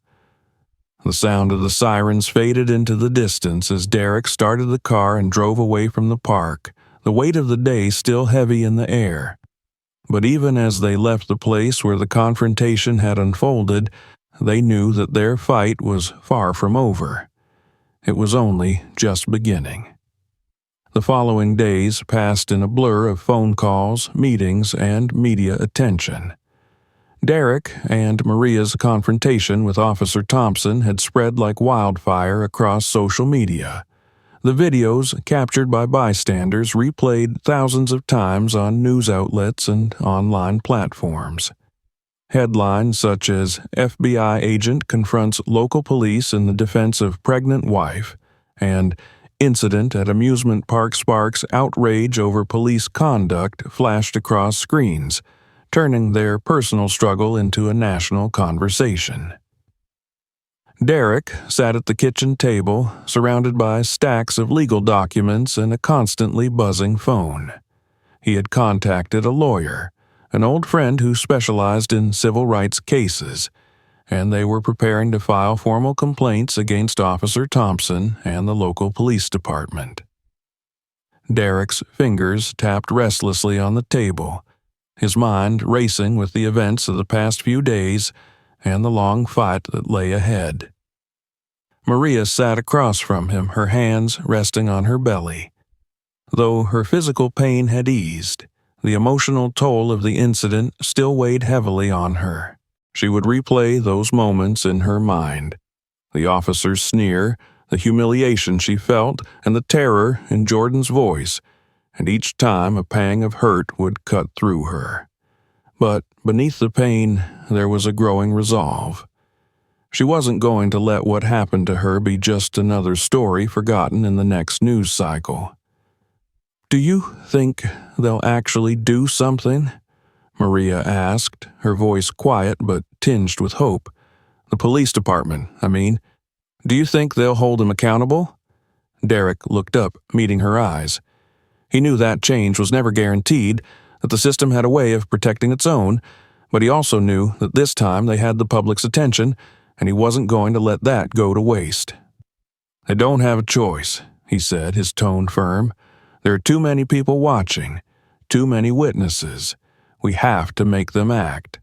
The sound of the sirens faded into the distance as Derek started the car and drove away from the park, the weight of the day still heavy in the air. But even as they left the place where the confrontation had unfolded, they knew that their fight was far from over. It was only just beginning. The following days passed in a blur of phone calls, meetings, and media attention. Derek and Maria's confrontation with Officer Thompson had spread like wildfire across social media. The videos, captured by bystanders, replayed thousands of times on news outlets and online platforms. Headlines such as "FBI Agent Confronts Local Police in the Defense of Pregnant Wife" and "Incident at Amusement Park Sparks Outrage Over Police Conduct" flashed across screens, turning their personal struggle into a national conversation. Derek sat at the kitchen table, surrounded by stacks of legal documents and a constantly buzzing phone. He had contacted a lawyer, an old friend who specialized in civil rights cases, and they were preparing to file formal complaints against Officer Thompson and the local police department. Derek's fingers tapped restlessly on the table, his mind racing with the events of the past few days and the long fight that lay ahead. Maria sat across from him, her hands resting on her belly. Though her physical pain had eased, the emotional toll of the incident still weighed heavily on her. She would replay those moments in her mind. The officer's sneer, the humiliation she felt, and the terror in Jordan's voice, and each time a pang of hurt would cut through her. But beneath the pain, there was a growing resolve. She wasn't going to let what happened to her be just another story forgotten in the next news cycle. "Do you think they'll actually do something?" Maria asked, her voice quiet but tinged with hope. "The police department, I mean. Do you think they'll hold him accountable?" Derek looked up, meeting her eyes. He knew that change was never guaranteed, that the system had a way of protecting its own, but he also knew that this time they had the public's attention, and he wasn't going to let that go to waste. "They don't have a choice," he said, his tone firm. "There are too many people watching, too many witnesses. We have to make them act."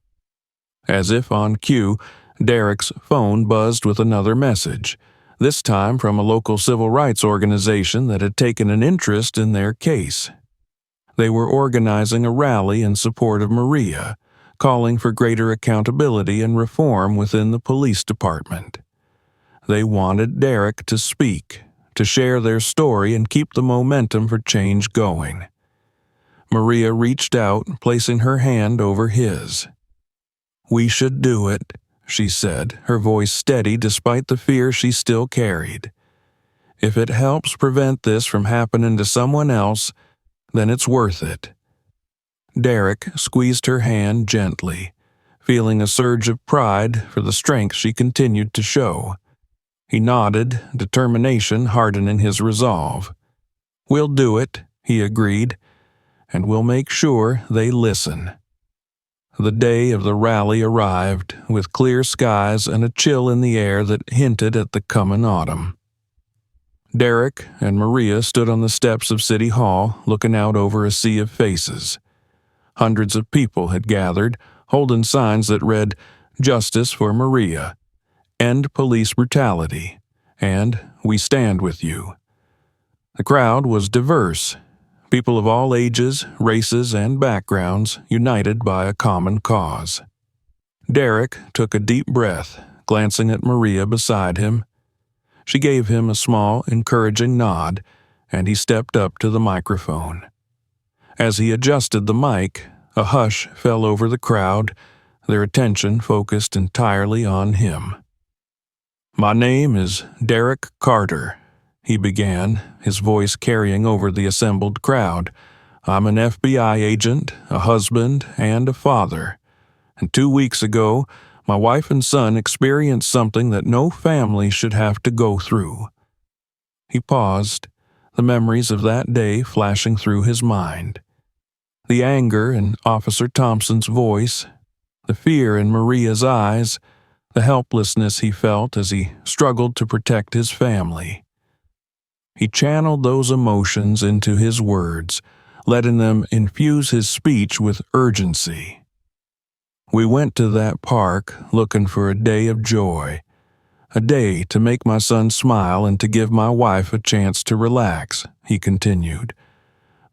As if on cue, Derek's phone buzzed with another message, this time from a local civil rights organization that had taken an interest in their case. They were organizing a rally in support of Maria, calling for greater accountability and reform within the police department. They wanted Derek to speak, to share their story and keep the momentum for change going. Maria reached out, placing her hand over his. "We should do it," she said, her voice steady despite the fear she still carried. "If it helps prevent this from happening to someone else, then it's worth it." Derek squeezed her hand gently, feeling a surge of pride for the strength she continued to show. He nodded, determination hardening his resolve. "We'll do it," he agreed, "and we'll make sure they listen." The day of the rally arrived, with clear skies and a chill in the air that hinted at the coming autumn. Derek and Maria stood on the steps of City Hall, looking out over a sea of faces. Hundreds of people had gathered, holding signs that read, "Justice for Maria," "End Police Brutality," and "We Stand With You." The crowd was diverse, people of all ages, races, and backgrounds united by a common cause. Derek took a deep breath, glancing at Maria beside him. She gave him a small, encouraging nod, and he stepped up to the microphone. As he adjusted the mic, a hush fell over the crowd, their attention focused entirely on him. "My name is Derek Carter," he began, his voice carrying over the assembled crowd. "I'm an FBI agent, a husband, and a father. And 2 weeks ago, my wife and son experienced something that no family should have to go through." He paused, the memories of that day flashing through his mind. The anger in Officer Thompson's voice, the fear in Maria's eyes, the helplessness he felt as he struggled to protect his family. He channeled those emotions into his words, letting them infuse his speech with urgency. "We went to that park looking for a day of joy, a day to make my son smile and to give my wife a chance to relax," he continued.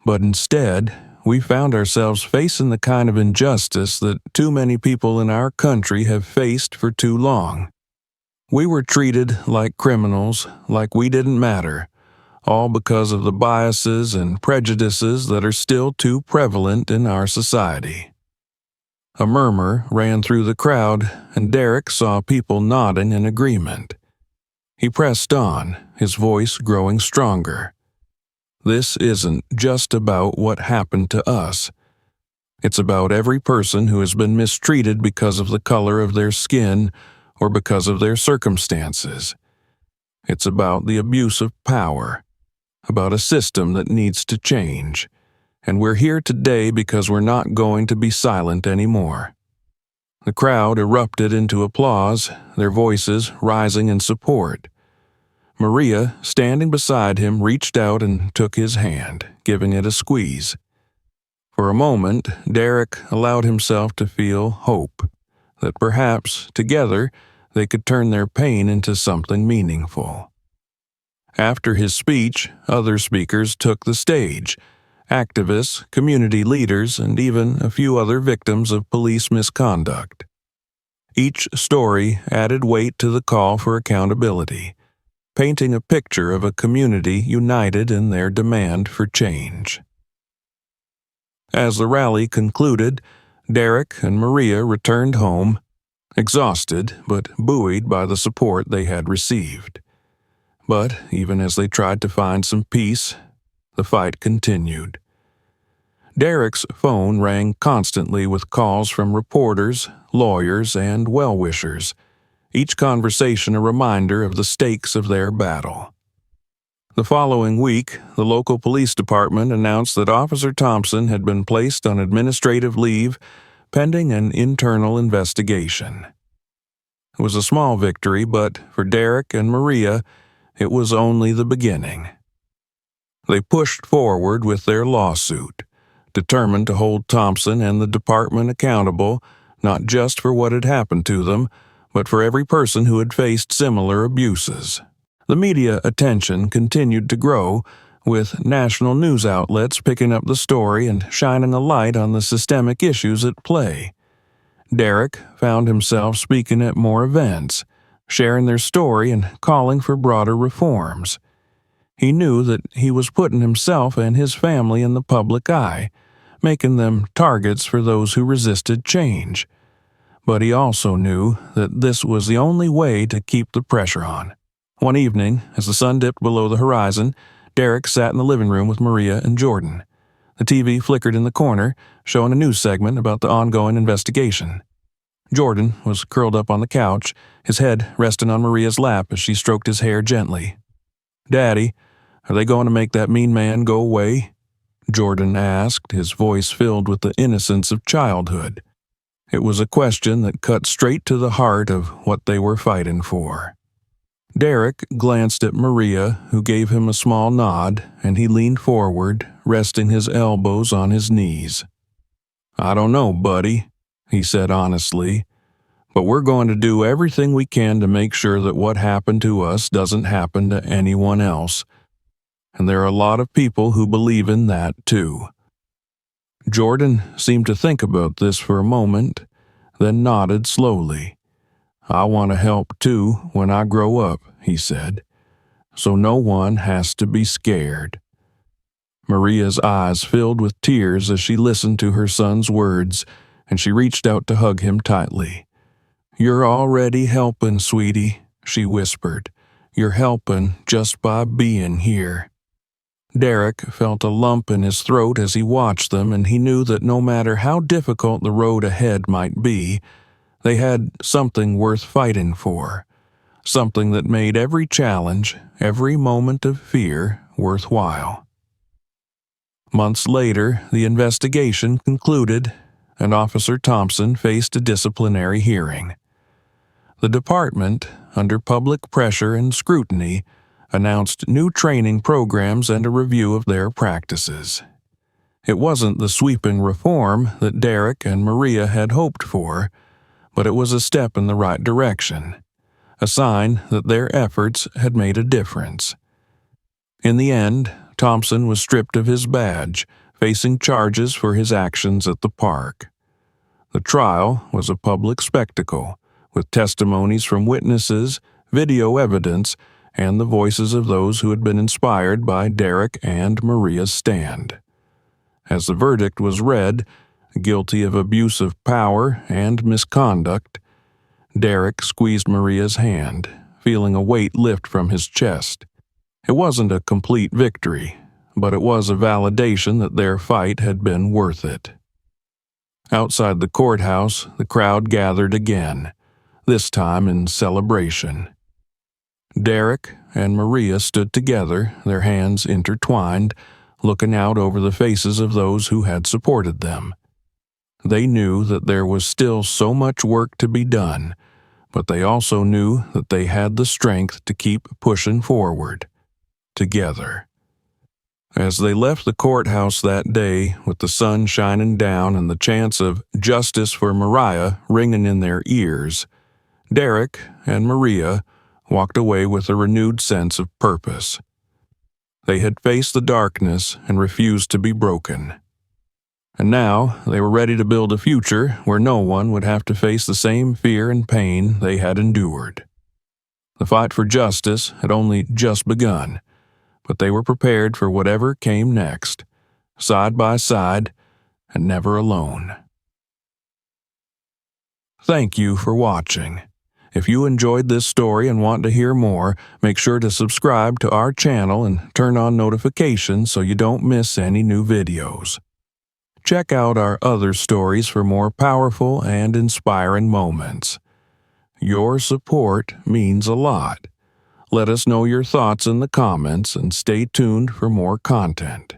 "But instead, we found ourselves facing the kind of injustice that too many people in our country have faced for too long. We were treated like criminals, like we didn't matter, all because of the biases and prejudices that are still too prevalent in our society." A murmur ran through the crowd, and Derek saw people nodding in agreement. He pressed on, his voice growing stronger. "This isn't just about what happened to us. It's about every person who has been mistreated because of the color of their skin or because of their circumstances. It's about the abuse of power, about a system that needs to change. And we're here today because we're not going to be silent anymore." The crowd erupted into applause, their voices rising in support. Maria, standing beside him, reached out and took his hand, giving it a squeeze. For a moment, Derek allowed himself to feel hope, that perhaps, together, they could turn their pain into something meaningful. After his speech, other speakers took the stage, activists, community leaders, and even a few other victims of police misconduct. Each story added weight to the call for accountability, painting a picture of a community united in their demand for change. As the rally concluded, Derek and Maria returned home, exhausted but buoyed by the support they had received. But even as they tried to find some peace, the fight continued. Derek's phone rang constantly with calls from reporters, lawyers, and well-wishers, each conversation a reminder of the stakes of their battle. The following week, the local police department announced that Officer Thompson had been placed on administrative leave pending an internal investigation. It was a small victory, but for Derek and Maria, it was only the beginning. They pushed forward with their lawsuit, determined to hold Thompson and the department accountable, not just for what had happened to them, but for every person who had faced similar abuses. The media attention continued to grow, with national news outlets picking up the story and shining a light on the systemic issues at play. Derek found himself speaking at more events, sharing their story and calling for broader reforms. He knew that he was putting himself and his family in the public eye, making them targets for those who resisted change. But he also knew that this was the only way to keep the pressure on. One evening, as the sun dipped below the horizon, Derek sat in the living room with Maria and Jordan. The TV flickered in the corner, showing a news segment about the ongoing investigation. Jordan was curled up on the couch, his head resting on Maria's lap as she stroked his hair gently. "Daddy, are they going to make that mean man go away?" Jordan asked, his voice filled with the innocence of childhood. It was a question that cut straight to the heart of what they were fighting for. Derek glanced at Maria, who gave him a small nod, and he leaned forward, resting his elbows on his knees. "I don't know, buddy. he said honestly, "but we're going to do everything we can to make sure that what happened to us doesn't happen to anyone else. And there are a lot of people who believe in that, too." Jordan seemed to think about this for a moment, then nodded slowly. "I want to help, too, when I grow up," he said. "So no one has to be scared." Maria's eyes filled with tears as she listened to her son's words, and she reached out to hug him tightly. "You're already helping, sweetie," she whispered. "You're helping just by being here." Derek felt a lump in his throat as he watched them, and he knew that no matter how difficult the road ahead might be, they had something worth fighting for, something that made every challenge, every moment of fear, worthwhile. Months later, the investigation concluded, and Officer Thompson faced a disciplinary hearing. The department, under public pressure and scrutiny, announced new training programs and a review of their practices. It wasn't the sweeping reform that Derek and Maria had hoped for, but it was a step in the right direction, a sign that their efforts had made a difference. In the end, Thompson was stripped of his badge, facing charges for his actions at the park. The trial was a public spectacle, with testimonies from witnesses, video evidence, and the voices of those who had been inspired by Derek and Maria's stand. As the verdict was read, guilty of abuse of power and misconduct, Derek squeezed Maria's hand, feeling a weight lift from his chest. It wasn't a complete victory, but it was a validation that their fight had been worth it. Outside the courthouse, the crowd gathered again, this time in celebration. Derek and Maria stood together, their hands intertwined, looking out over the faces of those who had supported them. They knew that there was still so much work to be done, but they also knew that they had the strength to keep pushing forward, together. As they left the courthouse that day, with the sun shining down and the chants of "Justice for Mariah" ringing in their ears, Derek and Maria walked away with a renewed sense of purpose. They had faced the darkness and refused to be broken. And now they were ready to build a future where no one would have to face the same fear and pain they had endured. The fight for justice had only just begun, but they were prepared for whatever came next, side by side and never alone. Thank you for watching. If you enjoyed this story and want to hear more, make sure to subscribe to our channel and turn on notifications so you don't miss any new videos. Check out our other stories for more powerful and inspiring moments. Your support means a lot. Let us know your thoughts in the comments and stay tuned for more content.